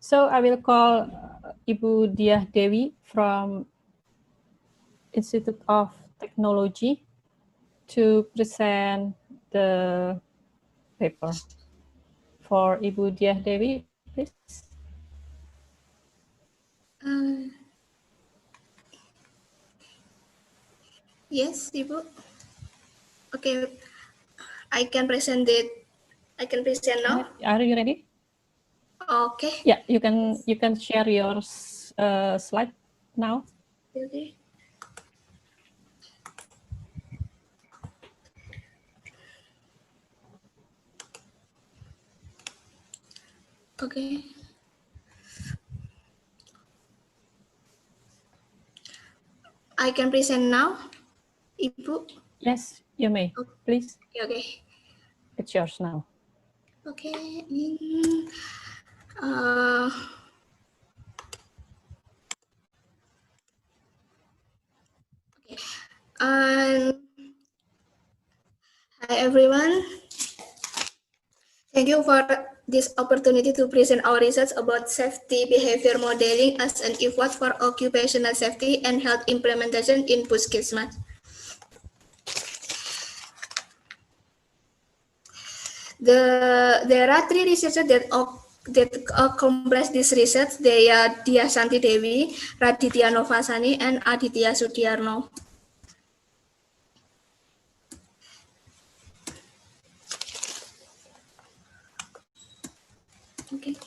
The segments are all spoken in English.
So I will call Ibu Diah Dewi from Institute of Technology to present the paper. For Ibu Diah Dewi, please. Yes, Ibu. Okay, I can present it. I can present now. Are you ready? Okay. Yeah, you can share your slide now. Okay. Okay. I can present now, Ibu. Yes, you may. Please. Okay. It's yours now. Okay. Hi everyone. Thank you for this opportunity to present our research about safety behavior modeling as an effort for occupational safety and health implementation in Puskesmas. There are three researchers that accomplish this research. They are Dia Santi Dewi, Raditya Novasani, and Aditya Sudiarno. Okay.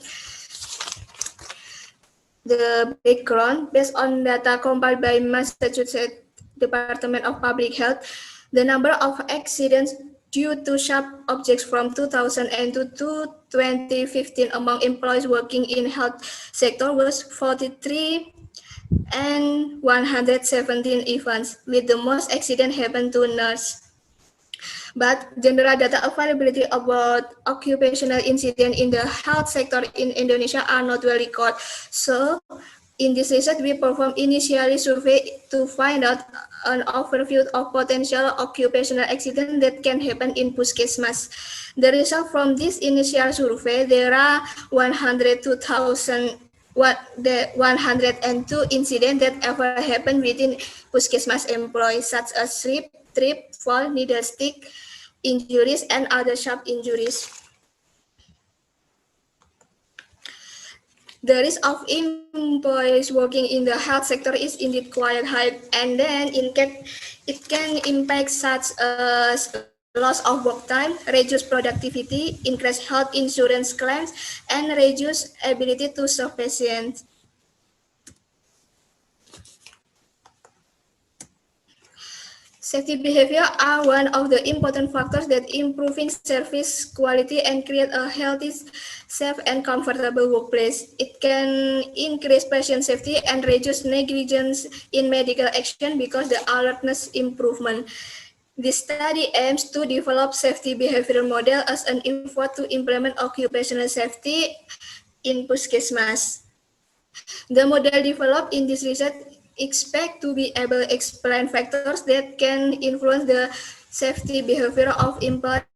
The background, based on data compiled by Massachusetts Department of Public Health, the number of accidents due to sharp objects from 2002 to 2015 among employees working in health sector was 43 and 117 events, with the most accident happen to nurse. But general data availability about occupational incident in the health sector in Indonesia are not well recorded. So, in this research, we perform initially survey to find out an overview of potential occupational accident that can happen in Puskesmas. The result from this initial survey, there are 102 incidents that ever happened within Puskesmas employees, such as slip, trip, fall, needle stick injuries, and other sharp injuries. The risk of employees working in the health sector is indeed quite high, and then it can impact such as loss of work time, reduce productivity, increase health insurance claims, and reduce ability to serve patients. Safety behavior are one of the important factors that improving service quality and create a healthy, safe, and comfortable workplace. It can increase patient safety and reduce negligence in medical action because the alertness improvement. This study aims to develop safety behavioral model as an effort to implement occupational safety in Puskesmas. The model developed in this research expect to be able to explain factors that can influence the safety behavior of employees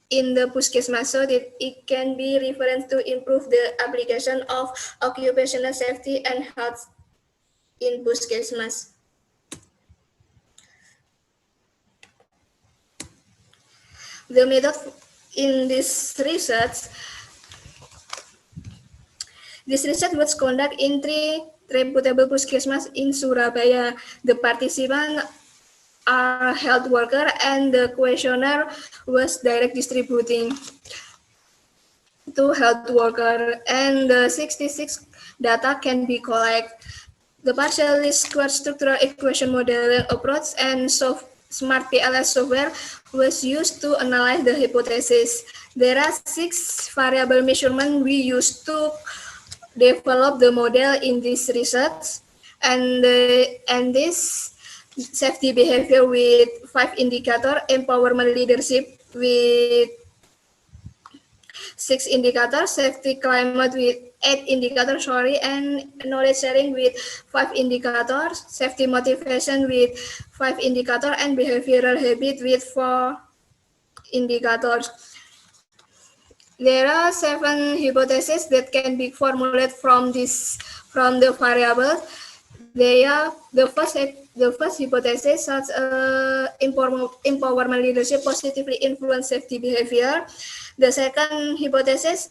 in the Puskesmas so that it can be referenced to improve the application of occupational safety and health in Puskesmas. The method in this research was conducted in 3 reputable Puskesmas in Surabaya. The participants are health worker and the questionnaire was direct distributing to health worker and the 66 data can be collected. The partially squared structural equation modeling approach and smart PLS software was used to analyze the hypothesis. There are 6 variable measurements we used to develop the model in this research, and this safety behavior with 5 indicator, empowerment leadership with 6 indicators, safety climate with 8 indicators, and knowledge sharing with 5 indicators, safety motivation with 5 indicators, and behavioral habit with 4 indicators. There are 7 hypotheses that can be formulated from the variables. They are the first hypothesis, such empowerment leadership positively influence safety behavior. The second hypothesis,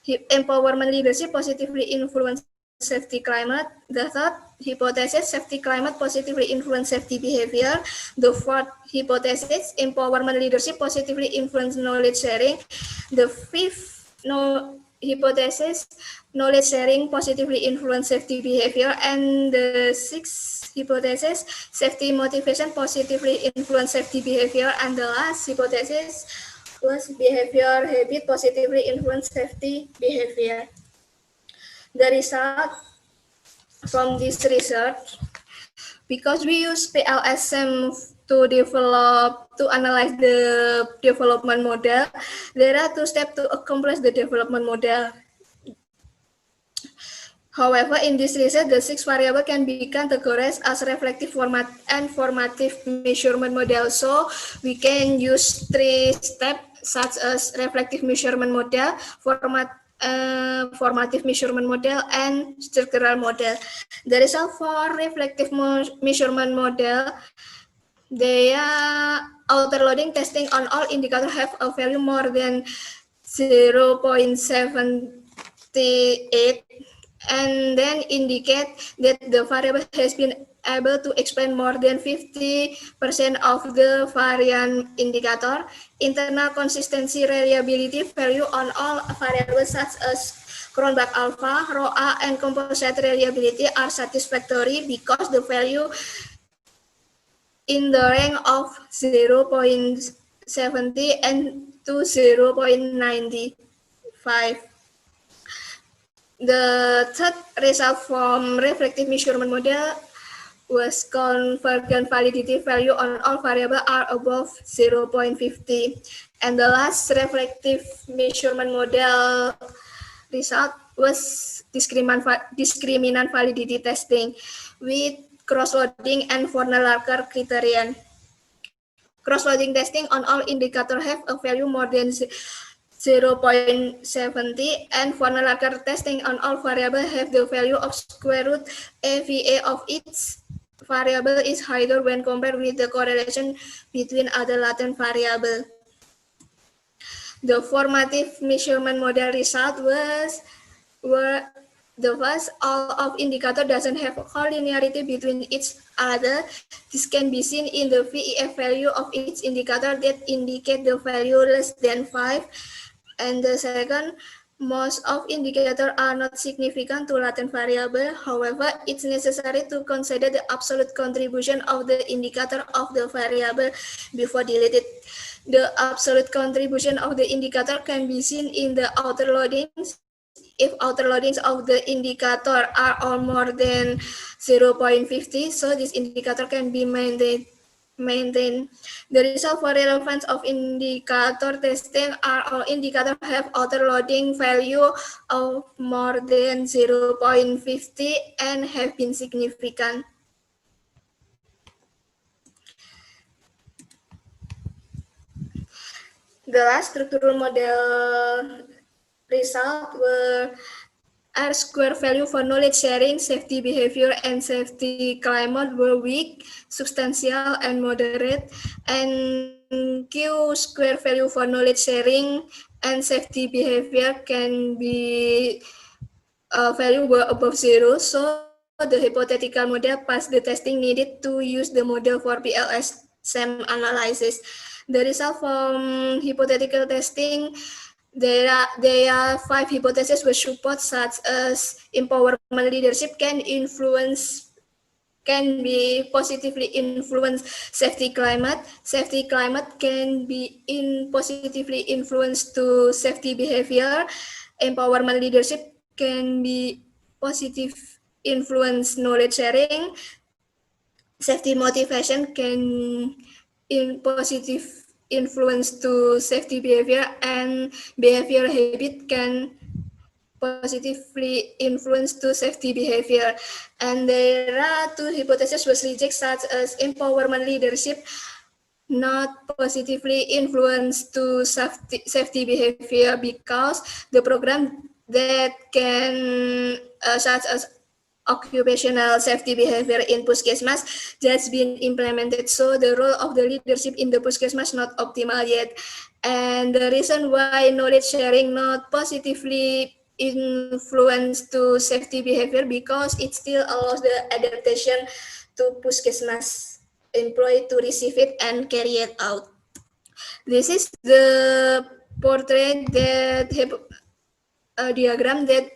empowerment leadership positively influence safety climate. The third hypothesis, safety climate positively influence safety behavior. The fourth hypothesis, empowerment leadership positively influence knowledge sharing. The fifth hypothesis, knowledge sharing positively influence safety behavior. And the sixth hypothesis, safety motivation positively influence safety behavior. And the last hypothesis was behavior habit positively influence safety behavior. The result from this research, because we use PLSM to analyze the development model, there are 2 steps to accomplish the development model. However, in this research, the 6 variables can be categorized as reflective format and formative measurement model. So we can use 3 steps such as reflective measurement model, formative measurement model, and structural model. The result for reflective measurement model, they are outer loading testing on all indicators have a value more than 0.78 and then indicate that the variable has been able to explain more than 50% of the variant indicator. Internal consistency reliability value on all variables such as Cronbach alpha, ROA, and composite reliability are satisfactory because the value in the range of 0.70 and to 0.95. The third result from reflective measurement model was convergent validity value on all variables are above 0.50. And the last reflective measurement model result was discriminant validity testing with cross-loading and Fornell-Larker criterion. Cross-loading testing on all indicators have a value more than 0.70 and Fornell-Larker testing on all variables have the value of square root AVA of each variable is higher when compared with the correlation between other latent variables. The formative measurement model result was the first, all of indicator doesn't have collinearity between each other. This can be seen in the VEF value of each indicator that indicate the value less than 5. And the second, most of indicators are not significant to latent variable. However, it's necessary to consider the absolute contribution of the indicator of the variable before deleted. The absolute contribution of the indicator can be seen in the outer loadings. If outer loadings of the indicator are all more than 0.50, so this indicator can be maintained. The result for relevance of indicator testing are all indicators have outer loading value of more than 0.50 and have been significant. The last structural model result were R-square value for knowledge sharing, safety behavior, and safety climate were weak, substantial, and moderate. And Q-square value for knowledge sharing and safety behavior can be value were above 0. So the hypothetical model passed the testing needed to use the model for PLSM analysis. The result from hypothetical testing, there are 5 hypotheses which support, such as empowerment leadership can be positively influence safety climate. Safety climate can be positively influenced to safety behavior. Empowerment leadership can be positive influence knowledge sharing. Safety motivation can positive influence to safety behavior, and behavior habit can positively influence to safety behavior. And there are 2 hypotheses was rejected, such as empowerment leadership not positively influence to safety behavior, because the program that can such as occupational safety behavior in Puskesmas that's been implemented. So the role of the leadership in the Puskesmas not optimal yet. And the reason why knowledge sharing not positively influence to safety behavior, because it still allows the adaptation to Puskesmas employee to receive it and carry it out. This is the portrait that diagram that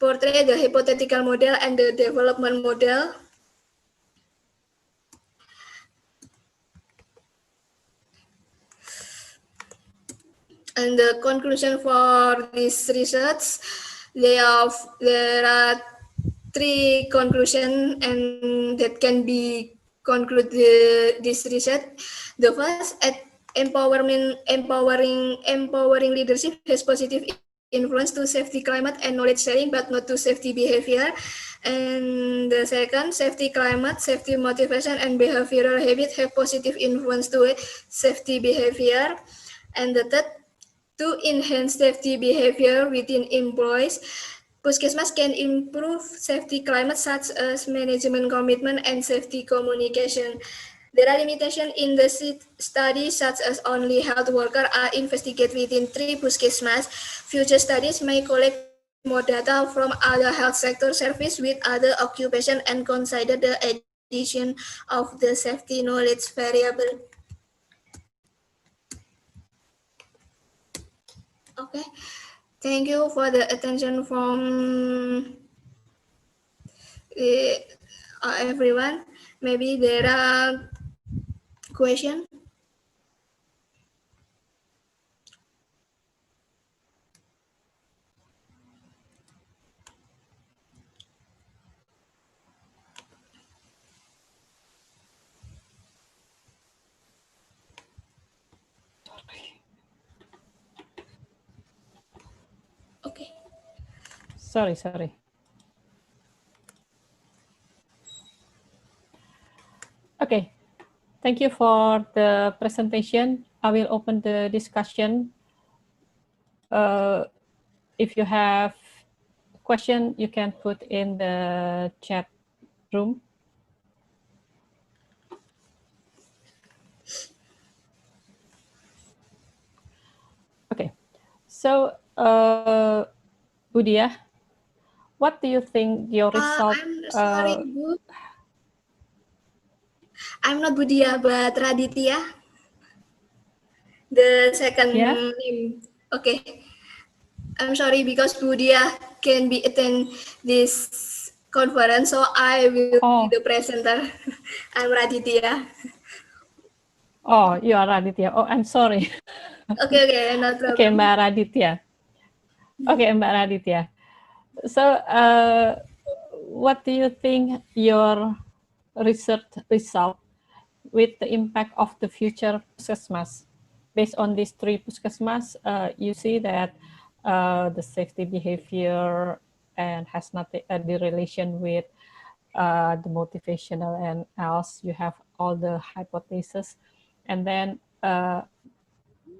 portray the hypothetical model and the development model. And the conclusion for this research, there are three conclusions and that can be conclude this research. The first, empowering leadership has positive influence to safety climate and knowledge sharing, but not to safety behavior. And the second, safety climate, safety motivation, and behavioral habit have positive influence to safety behavior. And the third, to enhance safety behavior within employees, Puskesmas can improve safety climate such as management commitment and safety communication. There are limitations in the study such as only health workers are investigated within 3 Puskesmas. Future studies may collect more data from other health sector service with other occupation and consider the addition of the safety knowledge variable. Okay, thank you for the attention from everyone. Maybe there are questions. Okay. Sorry. Okay, thank you for the presentation. I will open the discussion. If you have a question, you can put in the chat room. Okay, so Budia, what do you think your result? I'm sorry, Bu. I'm not Budia, but Raditya. The second name. Okay. I'm sorry because Budia can be attend this conference, so I will be the presenter. I'm Raditya. Oh, you are Raditya. Oh, I'm sorry. Okay, no problem. Okay, Mbak Raditya. Okay, Mbak Raditya. So, what do you think your research result with the impact of the future Puskesmas? Based on these 3 Puskesmas, you see that the safety behavior and has not the relation with the motivational and else. You have all the hypotheses, and then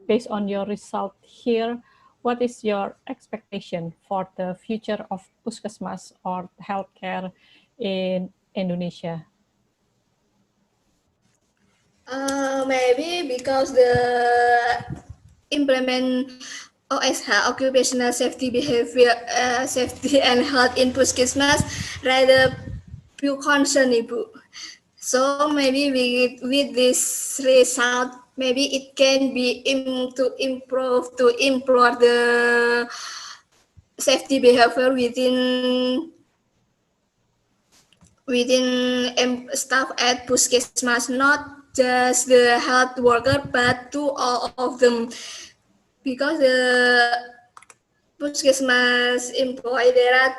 based on your result here, what is your expectation for the future of Puskesmas or healthcare in Indonesia? Maybe because the implement OSH, occupational safety behavior, safety and health in Puskesmas, rather few concern, Ibu. So maybe with this result, maybe it can be to improve the safety behavior within staff at Puskesmas, not just the health worker, but to all of them, because the Puskesmas employee there are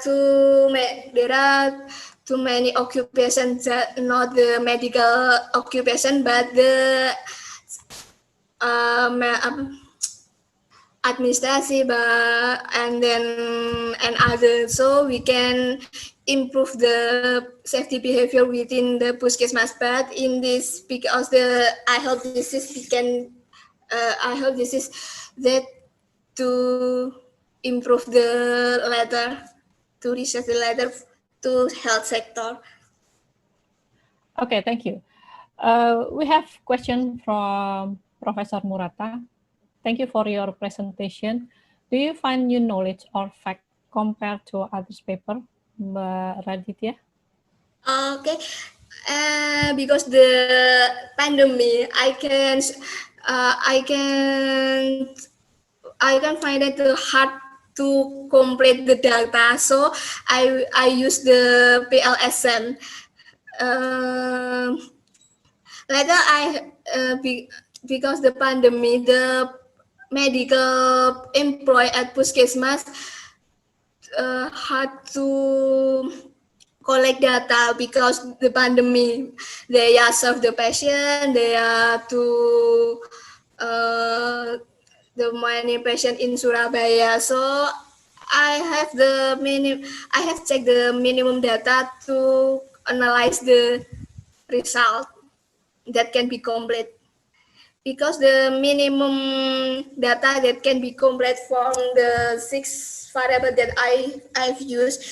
too many occupations, not the medical occupation, but the administrasi, and other, so we can improve the safety behavior within the Puskesmas. But in this, because I hope this is that to improve the letter, to research the letter to health sector. Okay, thank you. We have question from Professor Murata. Thank you for your presentation. Do you find new knowledge or fact compared to others paper, Mbak Raditya? Okay, because the pandemic, I can find it hard to complete the data, so I use the PLSN. Later, because the pandemic, the medical employee at Puskesmas had to collect data because the pandemic. They are serve the patient. They are to the many patient in Surabaya. So I have checked the minimum data to analyze the result that can be complete. Because the minimum data that can be complete from the 6 variable that I've used,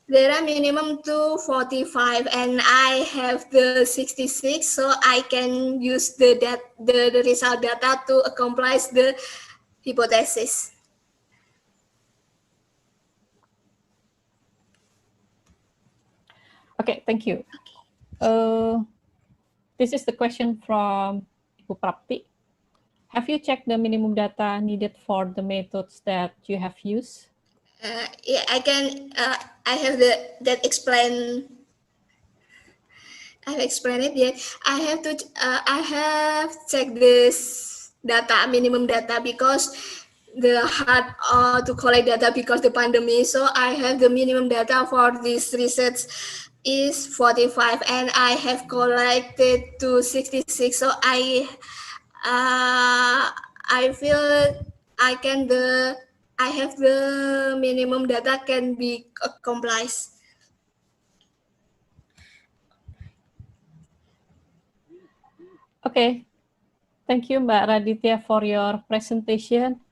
there are minimum to 45, and I have the 66, so I can use the result data to accomplish the hypothesis. Okay, thank you. This is the question from Ibu Prapti. Have you checked the minimum data needed for the methods that you have used? Yeah, I can. I have that explain. I've explained it yet. I have checked this data, minimum data, because the hard to collect data because the pandemic. So I have the minimum data for this research is 45, and I have collected to 66. So I feel I have the minimum data can be accomplished. Okay, thank you, Mbak Raditya, for your presentation.